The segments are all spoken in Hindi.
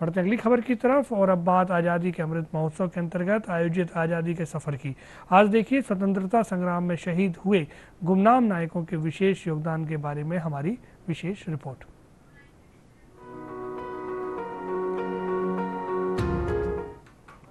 बढ़ते अगली खबर की तरफ। और अब बात आज़ादी के अमृत महोत्सव के अंतर्गत आयोजित आज़ादी के सफ़र की। आज देखिए स्वतंत्रता संग्राम में शहीद हुए गुमनाम नायकों के विशेष योगदान के बारे में हमारी विशेष रिपोर्ट।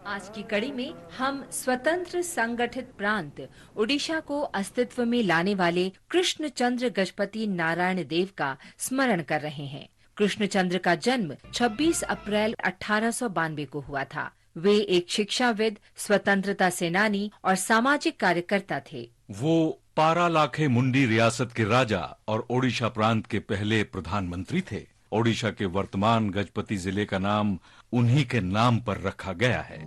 आज की कड़ी में हम स्वतंत्र संगठित प्रांत ओडिशा को अस्तित्व में लाने वाले कृष्णचंद्र गजपति नारायण देव का स्मरण कर रहे हैं। कृष्णचंद्र का जन्म 26 अप्रैल 1892 को हुआ था। वे एक शिक्षाविद, स्वतंत्रता सेनानी और सामाजिक कार्यकर्ता थे। वो पारालाखे मुंडी रियासत के राजा और ओडिशा प्रांत के पहले प्रधानमंत्री थे। ओडिशा के वर्तमान गजपति जिले का नाम उन्हीं के नाम पर रखा गया है।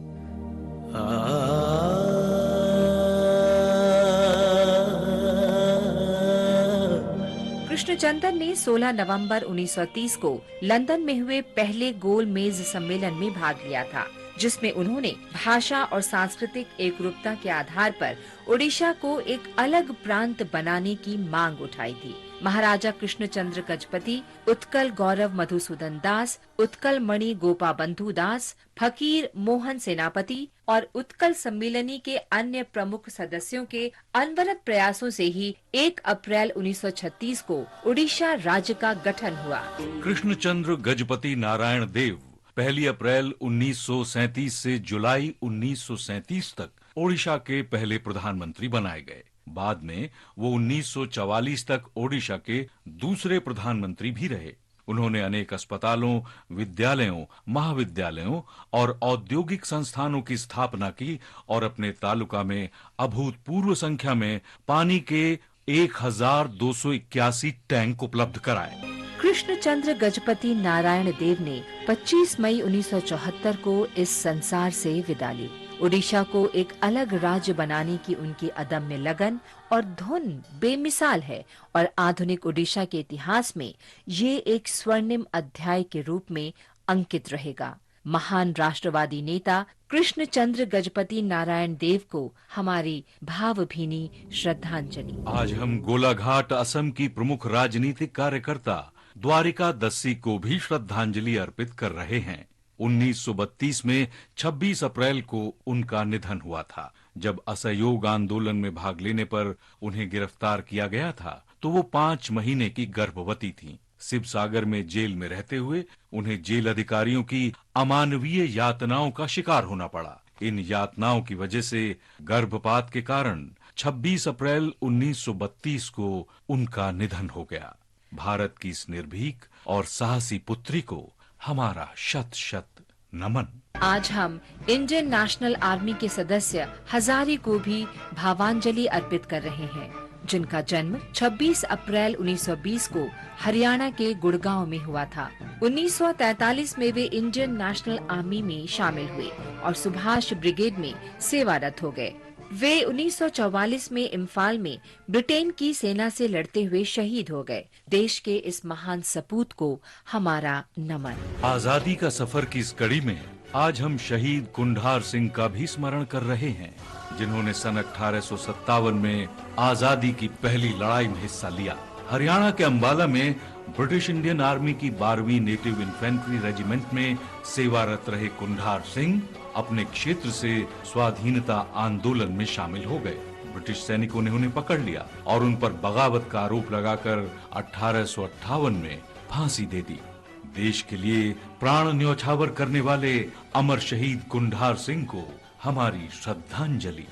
कृष्णचंद्र ने 16 नवंबर 1930 को लंदन में हुए पहले गोल मेज सम्मेलन में भाग लिया था, जिसमें उन्होंने भाषा और सांस्कृतिक एकरूपता के आधार पर ओडिशा को एक अलग प्रांत बनाने की मांग उठाई थी। महाराजा कृष्णचंद्र गजपति, उत्कल गौरव मधुसूदन दास, उत्कल मणि गोपा बंधु दास, फकीर मोहन सेनापति और उत्कल सम्मेलनी के अन्य प्रमुख सदस्यों के अनवरत प्रयासों से ही 1 अप्रैल 1936 को ओडिशा राज्य का गठन हुआ। कृष्णचंद्र गजपति नारायण देव 1 अप्रैल 1937 से जुलाई 1937 तक ओडिशा के पहले प्रधानमंत्री बनाए गए। बाद में वो 1944 तक ओडिशा के दूसरे प्रधानमंत्री भी रहे। उन्होंने अनेक अस्पतालों, विद्यालयों, महाविद्यालयों और औद्योगिक संस्थानों की स्थापना की और अपने तालुका में अभूतपूर्व संख्या में पानी के 1281 टैंक उपलब्ध कराए। कृष्णचंद्र गजपति नारायण देव ने 25 मई 1974 को इस संसार से विदा ली। ओडिशा को एक अलग राज्य बनाने की उनकी अदम्य लगन और धुन बेमिसाल है और आधुनिक ओडिशा के इतिहास में ये एक स्वर्णिम अध्याय के रूप में अंकित रहेगा। महान राष्ट्रवादी नेता कृष्णचंद्र गजपति नारायण देव को हमारी भावभीनी श्रद्धांजलि। आज हम गोलाघाट असम की प्रमुख राजनीतिक कार्यकर्ता द्वारिका दस्सी को भी श्रद्धांजलि अर्पित कर रहे हैं। 1932 में 26 अप्रैल को उनका निधन हुआ था। जब असहयोग आंदोलन में भाग लेने पर उन्हें गिरफ्तार किया गया था तो वो 5 महीने की गर्भवती थीं। शिवसागर में जेल में रहते हुए उन्हें जेल अधिकारियों की अमानवीय यातनाओं का शिकार होना पड़ा। इन यातनाओं की वजह से गर्भपात के कारण 26 अप्रैल 1932 को उनका निधन हो गया। भारत की इस निर्भीक और साहसी पुत्री को हमारा शत शत नमन। आज हम इंडियन नेशनल आर्मी के सदस्य हजारी को भी भावांजलि अर्पित कर रहे हैं, जिनका जन्म 26 अप्रैल 1920 को हरियाणा के गुड़गांव में हुआ था। 1943 में वे इंडियन नेशनल आर्मी में शामिल हुए और सुभाष ब्रिगेड में सेवारत हो गए। वे 1944 में इम्फाल में ब्रिटेन की सेना से लड़ते हुए शहीद हो गए। देश के इस महान सपूत को हमारा नमन। आजादी का सफर की इस कड़ी में आज हम शहीद कुंढार सिंह का भी स्मरण कर रहे हैं, जिन्होंने सन 1857 में आजादी की पहली लड़ाई में हिस्सा लिया। हरियाणा के अंबाला में ब्रिटिश इंडियन आर्मी की 12वीं नेटिव इन्फेंट्री रेजिमेंट में सेवारत रहे कुंढार सिंह अपने क्षेत्र से स्वाधीनता आंदोलन में शामिल हो गए। ब्रिटिश सैनिकों ने उन्हें पकड़ लिया और उन पर बगावत का आरोप लगाकर 1858 में फांसी दे दी। देश के लिए प्राण न्यौछावर करने वाले अमर शहीद कुंढार सिंह को हमारी श्रद्धांजलि।